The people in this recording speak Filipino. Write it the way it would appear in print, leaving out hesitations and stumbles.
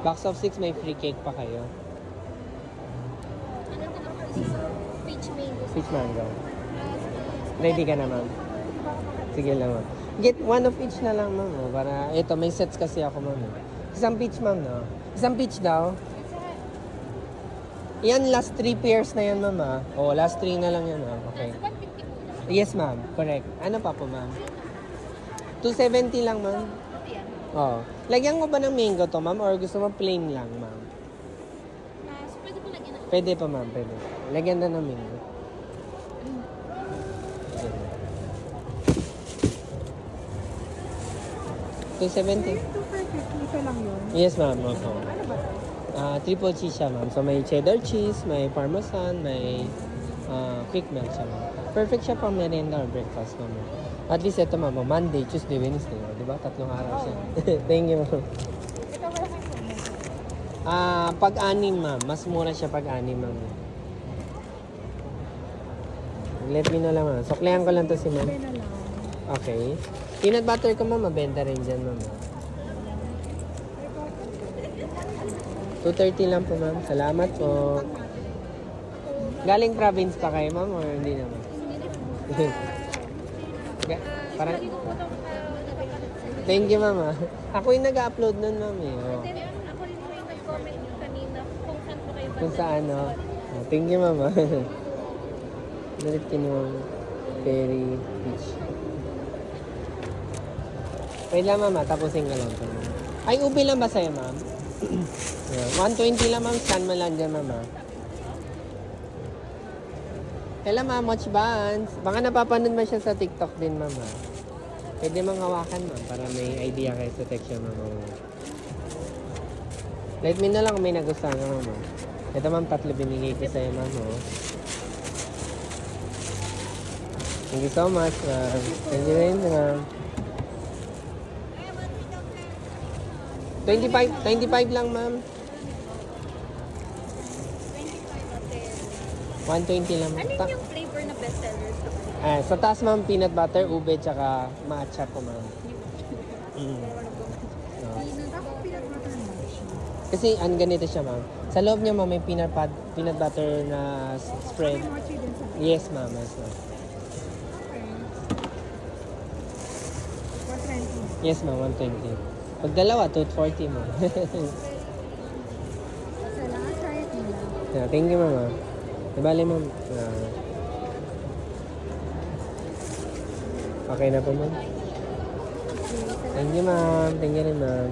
Box of 6, may free cake pa kayo. Ano ito naman? Peach mango. Peach mango. Ready ka na, ma'am? Sige lang, ma'am. Get one of each na lang, ma'am. Oh, para, ito, may sets kasi ako, ma'am. Isang peach, ma'am, no? Isang peach daw. Yan, last 3 pairs na yan, ma'am, ah. Oh, last 3 na lang yan, ah. Okay. Sa 150 po lang. Yes, ma'am. Correct. Ano pa po, ma'am? 270 lang, ma'am. Yan. Oh. Lagyan ko ba ng mango to, ma'am? Or gusto mo plain lang, ma'am? So pwede po lagyan ng Pwede pa, ma'am. Pwede. Lagyan na ng mango. $270. 250 isa lang yun. Yes, ma'am. Opo. Ano ba to? Triple cheese siya, ma'am. So, may cheddar cheese, may parmesan, may quick melt siya, ma'am. Perfect siya pang merienda or breakfast, ma'am. At least ito, ma'am. Monday, Tuesday, Wednesday. Di ba? 3 araw siya. Thank you, ma'am. Ito wala kang promo. Pag-anim, ma'am. Mas mura siya pag-anim, ma'am. Let me know lang, ma'am. Suklihan ko lang to si ma'am. Sabi na lang. Okay. Peanut butter ko, ma'am. Mabenta rin dyan, ma'am. 230 lang po, ma'am. Salamat po. Galing province pa kayo, ma'am, or hindi naman? Parang, Hindi ko po itong napapanood. thank you, ma'am. Ako yung nag-upload nun, ma'am. Eh. Oh. Then, ako rin po yung nag-comment kanina kung saan po kayo Kung saan, no? Oh, thank you, ma'am. Dalit ka naman. Very rich. Wait lang, ma'am. Tapusin ka lang. Ay, ube lang ba sa'yo, ma'am? Yeah. 120 lang, ma'am. Scan mo lang dyan, ma'am. Hello, ma'am. Watch bands. Baka napapanood mo siya sa TikTok din, ma'am. Pwede mang hawakan, ma'am. Para may idea kayo sa texture, ma'am. Let me know lang kung may nagustuhan ka, ma'am. Ito, ma'am. 3 binigay ko sa'yo, ma'am. Oh. Thank you so much, ma'am. Thank you rin, ma'am. 25 lang, ma'am. 120 lang. Ano yung flavor na bestseller sa kanila? Sa taas, ma'am, peanut butter, ube, tsaka matcha po, ma'am. Mm. No. Tapos peanut butter mo. Kasi, ganito siya, ma'am. Sa loob niya, ma'am, may peanut butter na spread. May mochi din sa Yes, ma'am. Yes, ma'am. Okay. 120. Yes, ma'am. 120. Pag dalawa, 240, ma'am. Salamat, try it nila. Yeah, thank you, ma'am. Nabali, ma'am. Okay na po, ma'am. Thank you, ma'am. Thank you rin, ma'am.